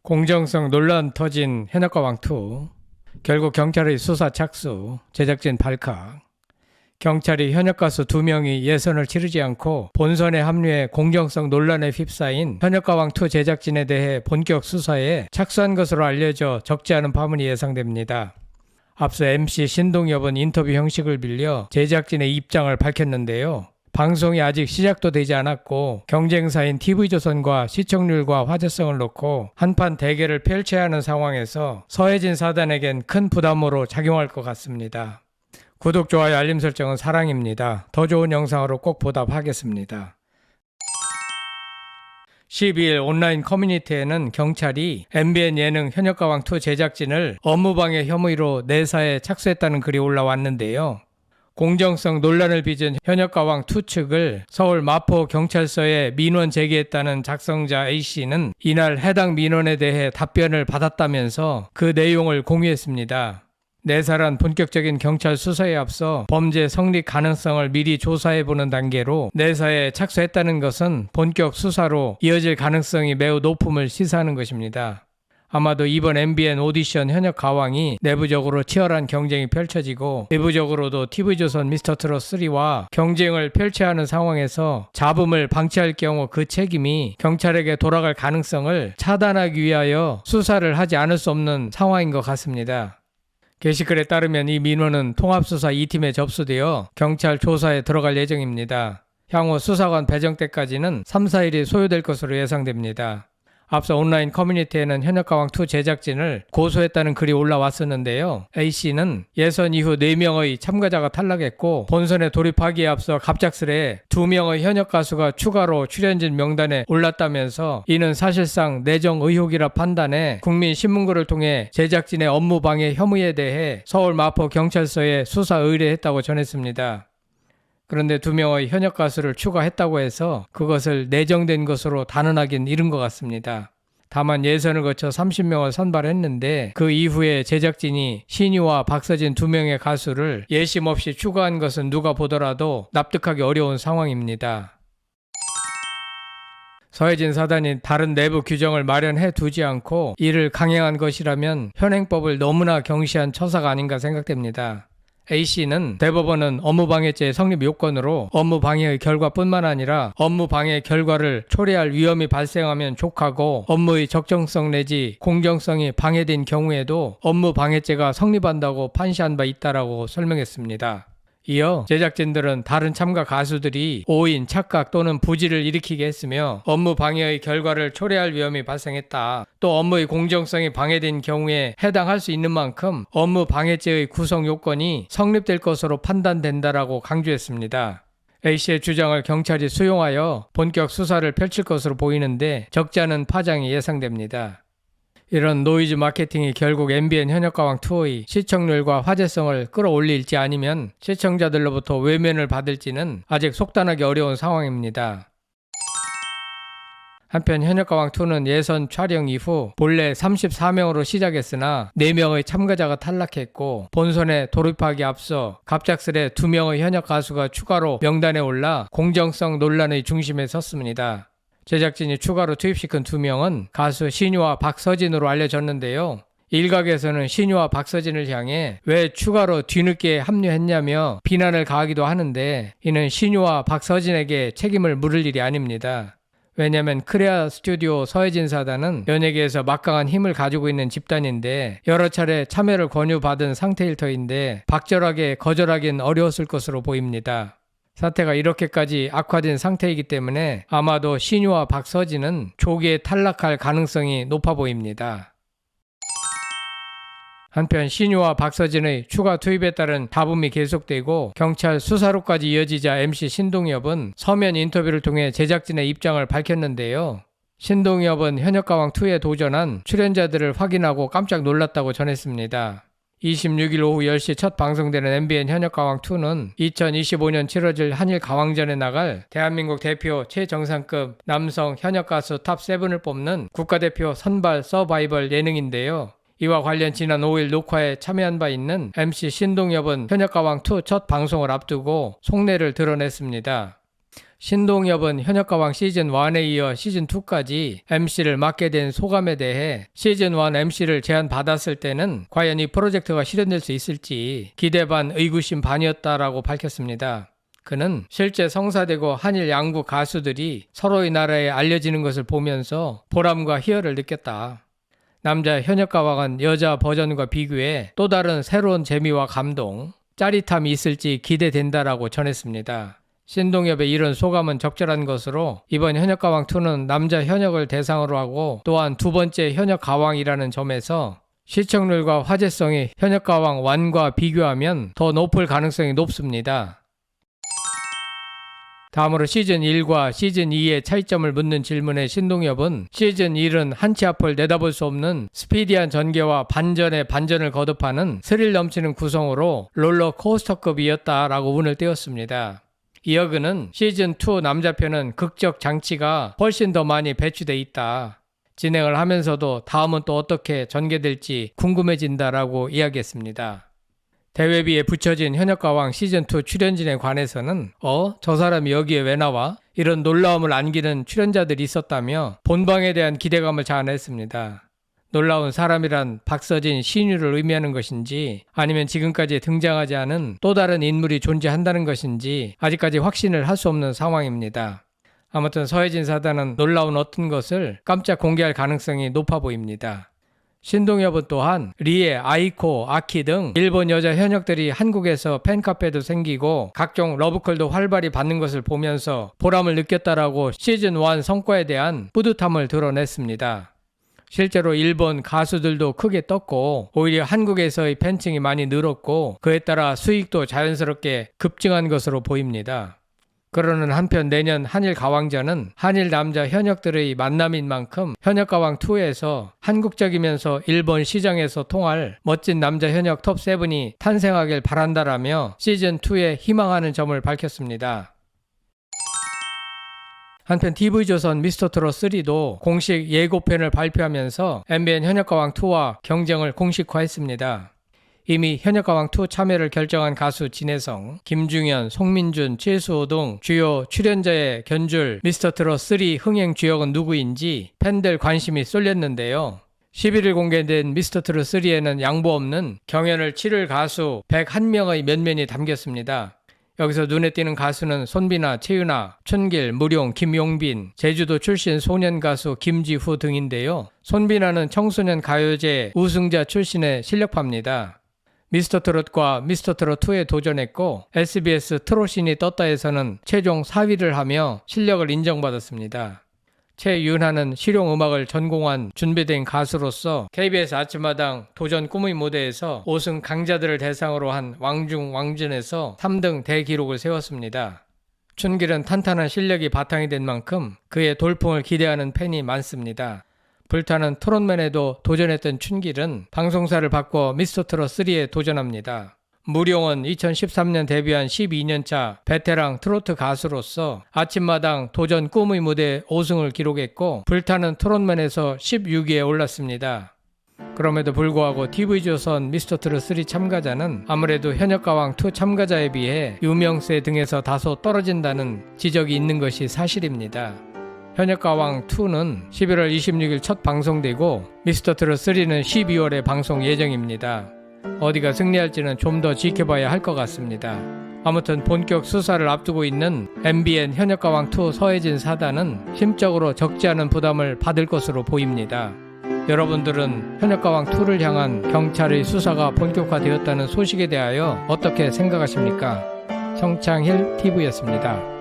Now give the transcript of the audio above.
공정성 논란 터진 현역가왕2. 결국 경찰의 수사 착수, 제작진 발칵. 경찰이 현역가수 2명이 예선을 치르지 않고 본선에 합류해 공정성 논란에 휩싸인 현역가왕2 제작진에 대해 본격 수사에 착수한 것으로 알려져 적지 않은 파문이 예상됩니다. 앞서 MC 신동엽은 인터뷰 형식을 빌려 제작진의 입장을 밝혔는데요. 방송이 아직 시작도 되지 않았고 경쟁사인 TV조선과 시청률과 화제성을 놓고 한판 대결을 펼쳐야 하는 상황에서 서해진 사단에겐 큰 부담으로 작용할 것 같습니다. 구독, 좋아요, 알림 설정은 사랑입니다. 더 좋은 영상으로 꼭 보답하겠습니다. 12일 온라인 커뮤니티에는 경찰이 MBN 예능 현역가왕2 제작진을 업무방해 혐의로 내사에 착수했다는 글이 올라왔는데요. 공정성 논란을 빚은 현역가왕2 측을 서울 마포경찰서에 민원 제기했다는 작성자 A씨는 이날 해당 민원에 대해 답변을 받았다면서 그 내용을 공유했습니다. 내사란 본격적인 경찰 수사에 앞서 범죄 성립 가능성을 미리 조사해보는 단계로 내사에 착수했다는 것은 본격 수사로 이어질 가능성이 매우 높음을 시사하는 것입니다. 아마도 이번 MBN 오디션 현역 가왕이 내부적으로 치열한 경쟁이 펼쳐지고 외부적으로도 TV조선 미스터트롯3와 경쟁을 펼쳐야 하는 상황에서 잡음을 방치할 경우 그 책임이 경찰에게 돌아갈 가능성을 차단하기 위하여 수사를 하지 않을 수 없는 상황인 것 같습니다. 게시글에 따르면 이 민원은 통합수사 2팀에 접수되어 경찰 조사에 들어갈 예정입니다. 향후 수사관 배정 때까지는 3, 4일이 소요될 것으로 예상됩니다. 앞서 온라인 커뮤니티에는 현역가왕2 제작진을 고소했다는 글이 올라왔었는데요. A씨는 예선 이후 4명의 참가자가 탈락했고 본선에 돌입하기에 앞서 갑작스레 2명의 현역가수가 추가로 출연진 명단에 올랐다면서 이는 사실상 내정 의혹이라 판단해 국민신문고를 통해 제작진의 업무방해 혐의에 대해 서울 마포경찰서에 수사 의뢰했다고 전했습니다. 그런데 2명의 현역 가수를 추가했다고 해서 그것을 내정된 것으로 단언하긴 이른 것 같습니다. 다만 예선을 거쳐 30명을 선발했는데 그 이후에 제작진이 신유와 박서진 2명의 가수를 예심 없이 추가한 것은 누가 보더라도 납득하기 어려운 상황입니다. 서해진 사단이 다른 내부 규정을 마련해 두지 않고 이를 강행한 것이라면 현행법을 너무나 경시한 처사가 아닌가 생각됩니다. A씨는 대법원은 업무방해죄 성립 요건으로 업무방해의 결과뿐만 아니라 업무방해 결과를 초래할 위험이 발생하면 족하고 업무의 적정성 내지 공정성이 방해된 경우에도 업무방해죄가 성립한다고 판시한 바 있다라고 설명했습니다. 이어 제작진들은 다른 참가 가수들이 오인, 착각 또는 부지를 일으키게 했으며 업무 방해의 결과를 초래할 위험이 발생했다. 또 업무의 공정성이 방해된 경우에 해당할 수 있는 만큼 업무 방해죄의 구성 요건이 성립될 것으로 판단된다라고 강조했습니다. A씨의 주장을 경찰이 수용하여 본격 수사를 펼칠 것으로 보이는데 적지 않은 파장이 예상됩니다. 이런 노이즈 마케팅이 결국 MBN 현역가왕2의 시청률과 화제성을 끌어올릴지 아니면 시청자들로부터 외면을 받을지는 아직 속단하기 어려운 상황입니다. 한편 현역가왕2는 예선 촬영 이후 본래 34명으로 시작했으나 4명의 참가자가 탈락했고 본선에 돌입하기 앞서 갑작스레 2명의 현역 가수가 추가로 명단에 올라 공정성 논란의 중심에 섰습니다. 제작진이 추가로 투입시킨 2명은 가수 신유와 박서진으로 알려졌는데요. 일각에서는 신유와 박서진을 향해 왜 추가로 뒤늦게 합류했냐며 비난을 가하기도 하는데 이는 신유와 박서진에게 책임을 물을 일이 아닙니다. 왜냐하면 크레아 스튜디오 서해진 사단은 연예계에서 막강한 힘을 가지고 있는 집단인데 여러 차례 참여를 권유받은 상태일 터인데 박절하게 거절하긴 어려웠을 것으로 보입니다. 사태가 이렇게까지 악화된 상태이기 때문에 아마도 신유와 박서진은 조기에 탈락할 가능성이 높아 보입니다. 한편 신유와 박서진의 추가 투입에 따른 잡음이 계속되고 경찰 수사로까지 이어지자 MC 신동엽은 서면 인터뷰를 통해 제작진의 입장을 밝혔는데요. 신동엽은 현역가왕2에 도전한 출연자들을 확인하고 깜짝 놀랐다고 전했습니다. 26일 오후 10시 첫 방송되는 MBN 현역가왕2는 2025년 치러질 한일 가왕전에 나갈 대한민국 대표 최정상급 남성 현역가수 탑7을 뽑는 국가대표 선발 서바이벌 예능인데요. 이와 관련 지난 5일 녹화에 참여한 바 있는 MC 신동엽은 현역가왕2 첫 방송을 앞두고 속내를 드러냈습니다. 신동엽은 현역가왕 시즌1에 이어 시즌2까지 MC를 맡게 된 소감에 대해 시즌1 MC를 제안받았을 때는 과연 이 프로젝트가 실현될 수 있을지 기대 반 의구심 반이었다라고 밝혔습니다. 그는 실제 성사되고 한일 양국 가수들이 서로의 나라에 알려지는 것을 보면서 보람과 희열을 느꼈다. 남자 현역가왕은 여자 버전과 비교해 또 다른 새로운 재미와 감동, 짜릿함이 있을지 기대된다라고 전했습니다. 신동엽의 이런 소감은 적절한 것으로 이번 현역가왕2는 남자 현역을 대상으로 하고 또한 두 번째 현역가왕이라는 점에서 시청률과 화제성이 현역가왕 1과 비교하면 더 높을 가능성이 높습니다. 다음으로 시즌1과 시즌2의 차이점을 묻는 질문에 신동엽은 시즌1은 한 치 앞을 내다볼 수 없는 스피디한 전개와 반전에 반전을 거듭하는 스릴 넘치는 구성으로 롤러코스터급이었다라고 운을 띄웠습니다. 이어 그는 시즌2 남자편은 극적 장치가 훨씬 더 많이 배치돼 있다. 진행을 하면서도 다음은 또 어떻게 전개될지 궁금해진다라고 이야기했습니다. 대회비에 붙여진 현역가왕 시즌2 출연진에 관해서는 저 사람이 여기에 왜 나와? 이런 놀라움을 안기는 출연자들이 있었다며 본방에 대한 기대감을 자아냈습니다. 놀라운 사람이란 박서진, 신유를 의미하는 것인지 아니면 지금까지 등장하지 않은 또 다른 인물이 존재한다는 것인지 아직까지 확신을 할 수 없는 상황입니다. 아무튼 서혜진 사단은 놀라운 어떤 것을 깜짝 공개할 가능성이 높아 보입니다. 신동엽은 또한 리에, 아이코, 아키 등 일본 여자 현역들이 한국에서 팬카페도 생기고 각종 러브콜도 활발히 받는 것을 보면서 보람을 느꼈다라고 시즌1 성과에 대한 뿌듯함을 드러냈습니다. 실제로 일본 가수들도 크게 떴고 오히려 한국에서의 팬층이 많이 늘었고 그에 따라 수익도 자연스럽게 급증한 것으로 보입니다. 그러는 한편 내년 한일 가왕전은 한일 남자 현역들의 만남인 만큼 현역가왕2에서 한국적이면서 일본 시장에서 통할 멋진 남자 현역 톱7이 탄생하길 바란다라며 시즌2에 희망하는 점을 밝혔습니다. 한편 TV조선 미스터트롯3도 공식 예고편을 발표하면서 MBN 현역가왕2와 경쟁을 공식화했습니다. 이미 현역가왕2 참여를 결정한 가수 진혜성, 김중현, 송민준, 최수호 등 주요 출연자의 견줄 미스터트롯3 흥행 주역은 누구인지 팬들 관심이 쏠렸는데요. 11일 공개된 미스터트롯3에는 양보 없는 경연을 치를 가수 101명의 면면이 담겼습니다. 여기서 눈에 띄는 가수는 손비나, 최윤아, 춘길, 무룡, 김용빈, 제주도 출신 소년 가수 김지후 등인데요. 손비나는 청소년 가요제 우승자 출신의 실력파입니다. 미스터트롯과 미스터트롯2에 도전했고 SBS 트롯신이 떴다에서는 최종 4위를 하며 실력을 인정받았습니다. 최윤하는 실용음악을 전공한 준비된 가수로서 KBS 아침마당 도전 꿈의 무대에서 5승 강자들을 대상으로 한 왕중왕전에서 3등 대기록을 세웠습니다. 춘길은 탄탄한 실력이 바탕이 된 만큼 그의 돌풍을 기대하는 팬이 많습니다. 불타는 트롯맨에도 도전했던 춘길은 방송사를 바꿔 미스터트롯3에 도전합니다. 무룡은 2013년 데뷔한 12년차 베테랑 트로트 가수로서 아침마당 도전 꿈의 무대 5승을 기록했고 불타는 트롯맨에서 16위에 올랐습니다. 그럼에도 불구하고 TV조선 미스터트롯3 참가자는 아무래도 현역가왕2 참가자에 비해 유명세 등에서 다소 떨어진다는 지적이 있는 것이 사실입니다. 현역가왕2는 11월 26일 첫 방송되고 미스터트롯3는 12월에 방송 예정입니다. 어디가 승리할지는 좀 더 지켜봐야 할 것 같습니다. 아무튼 본격 수사를 앞두고 있는 MBN 현역가왕2 서혜진 사단은 심적으로 적지 않은 부담을 받을 것으로 보입니다. 여러분들은 현역가왕2를 향한 경찰의 수사가 본격화되었다는 소식에 대하여 어떻게 생각하십니까? 성창힐 TV였습니다.